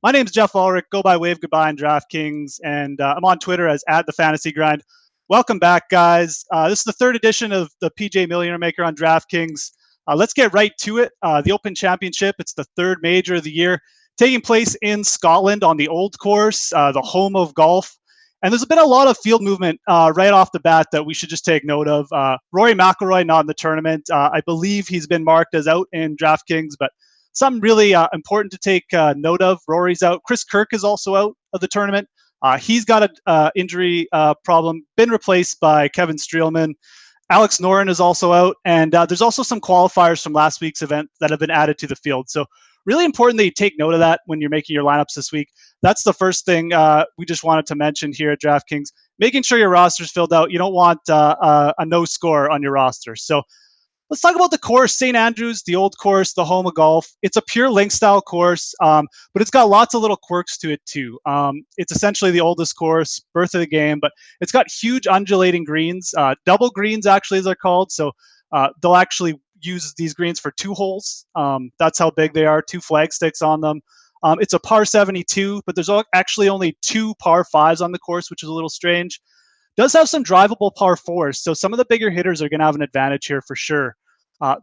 My name is Geoff Ulrich. Go by Wave Goodbye on DraftKings, and I'm on Twitter as @TheFantasyGrind. Welcome back, guys. This is the third edition of the PGA Millionaire Maker on DraftKings. Let's get right to it. The Open Championship, it's the third major of the year, taking place in Scotland on the Old Course, the home of golf. And there's been a lot of field movement right off the bat that we should just take note of. Rory McIlroy not in the tournament. I believe he's been marked as out in DraftKings, but something really important to take note of. Rory's out. Chris Kirk is also out of the tournament. He's got an injury problem, been replaced by Kevin Streelman. Alex Noren is also out. And there's also some qualifiers from last week's event that have been added to the field. So really important that you take note of that when you're making your lineups this week. That's the first thing we just wanted to mention here at DraftKings. Making sure your roster's filled out. You don't want a no score on your roster. So let's talk about the course. St. Andrews, the Old Course, the home of golf. It's a pure link style course, but it's got lots of little quirks to it too. It's essentially the oldest course, birth of the game, but it's got huge undulating greens, double greens actually as they're called. So they'll actually use these greens for 2 holes. That's how big they are, 2 flag sticks on them. It's a par 72, but there's actually only 2 par 5s on the course, which is a little strange. Does have some drivable par 4s, so some of the bigger hitters are going to have an advantage here for sure.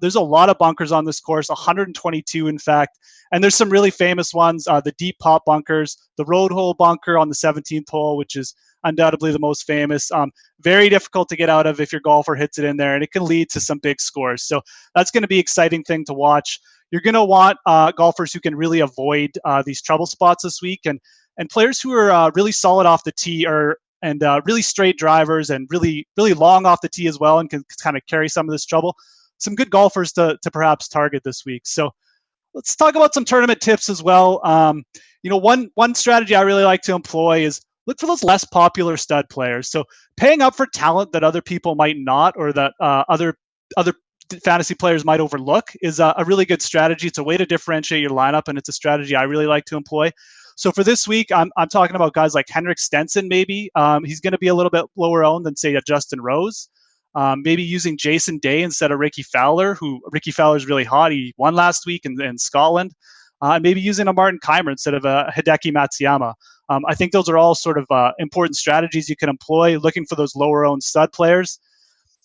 There's a lot of bunkers on this course, 122 in fact, and there's some really famous ones, the deep pop bunkers, the road hole bunker on the 17th hole, which is undoubtedly the most famous. Very difficult to get out of if your golfer hits it in there, and it can lead to some big scores. So that's going to be an exciting thing to watch. You're going to want golfers who can really avoid these trouble spots this week, and players who are really solid off the tee and really straight drivers and really long off the tee as well, and can kind of carry some of this trouble. Some good golfers to perhaps target this week. So let's talk about some tournament tips as well. One strategy I really like to employ is look for those less popular stud players. So paying up for talent that other people might not, or that other fantasy players might overlook, is a really good strategy. It's a way to differentiate your lineup, and it's a strategy I really like to employ. So for this week, I'm talking about guys like Henrik Stenson maybe. He's going to be a little bit lower owned than, say, a Justin Rose. Maybe using Jason Day instead of Ricky Fowler, Ricky Fowler's really hot. He won last week in Scotland. Maybe using a Martin Keimer instead of a Hideki Matsuyama. I think those are all sort of important strategies you can employ, looking for those lower-owned stud players.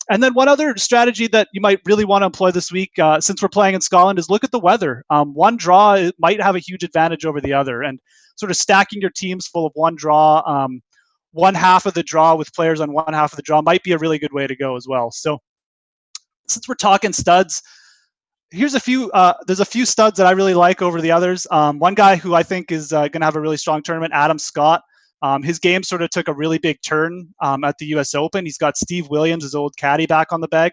And then one other strategy that you might really want to employ this week, since we're playing in Scotland, is look at the weather. One draw might have a huge advantage over the other, and sort of stacking your teams full of one draw, one half of the draw with players on one half of the draw might be a really good way to go as well. So since we're talking studs, here's a few. There's a few studs that I really like over the others. One guy who I think is going to have a really strong tournament, Adam Scott. His game sort of took a really big turn at the U.S. Open. He's got Steve Williams, his old caddy, back on the bag.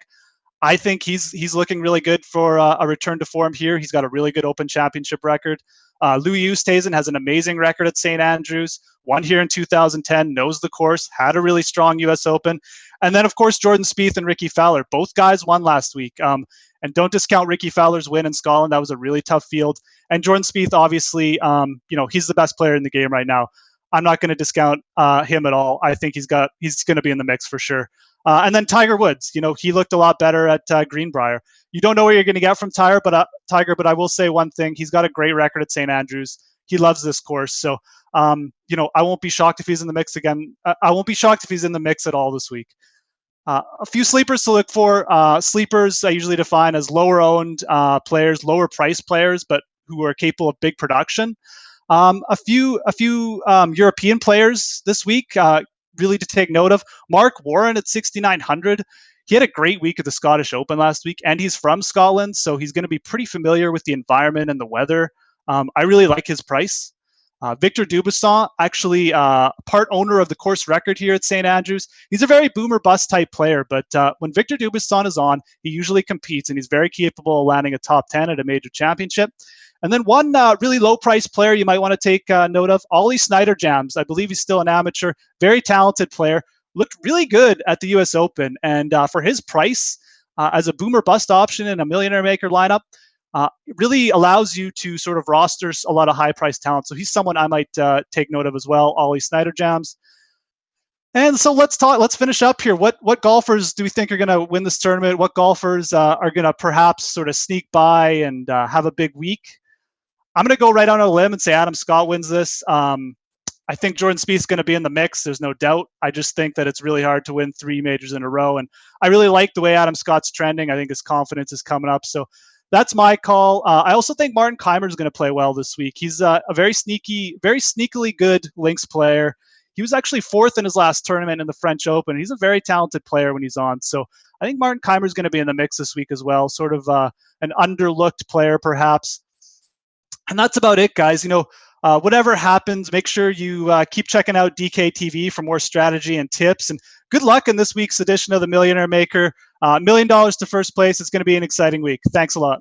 I think he's looking really good for a return to form here. He's got a really good Open Championship record. Louis Oosthuizen has an amazing record at St. Andrews, won here in 2010, knows the course, had a really strong U.S. Open. And then, of course, Jordan Spieth and Ricky Fowler. Both guys won last week. And don't discount Ricky Fowler's win in Scotland. That was a really tough field. And Jordan Spieth, obviously, he's the best player in the game right now. I'm not going to discount him at all. I think he's going to be in the mix for sure. And then Tiger Woods, he looked a lot better at Greenbrier. You don't know what you're going to get from Tiger, but I will say one thing: he's got a great record at St. Andrews. He loves this course, so I won't be shocked if he's in the mix again. I won't be shocked if he's in the mix at all this week. A few sleepers to look for. Sleepers I usually define as lower-owned players, lower-priced players, but who are capable of big production. A few European players this week, really to take note of. Mark Warren at 6,900. He had a great week at the Scottish Open last week, and he's from Scotland, so he's going to be pretty familiar with the environment and the weather. I really like his price. Victor Dubuisson, actually part owner of the course record here at St. Andrews. He's a very boomer bust type player, but when Victor Dubuisson is on, he usually competes, and he's very capable of landing a top 10 at a major championship. And then one really low-priced player you might want to take note of, Ollie Snyder-Jams. I believe he's still an amateur, very talented player. Looked really good at the U.S. Open. And for his price, as a boomer bust option in a Millionaire Maker lineup, it really allows you to sort of roster a lot of high-priced talent. So he's someone I might take note of as well, Ollie Snyder-Jams. And so let's finish up here. What golfers do we think are going to win this tournament? What golfers are going to perhaps sort of sneak by and have a big week? I'm going to go right on a limb and say Adam Scott wins this. I think Jordan Spieth's going to be in the mix. There's no doubt. I just think that it's really hard to win 3 majors in a row. And I really like the way Adam Scott's trending. I think his confidence is coming up. So that's my call. I also think Martin Kaymer is going to play well this week. He's a very sneakily good links player. He was actually 4th in his last tournament in the French Open. He's a very talented player when he's on. So I think Martin Kaymer is going to be in the mix this week as well. Sort of an underlooked player, perhaps. And that's about it, guys. Whatever happens, make sure you keep checking out DKTV for more strategy and tips. And good luck in this week's edition of the Millionaire Maker. $1 million to first place. It's going to be an exciting week. Thanks a lot.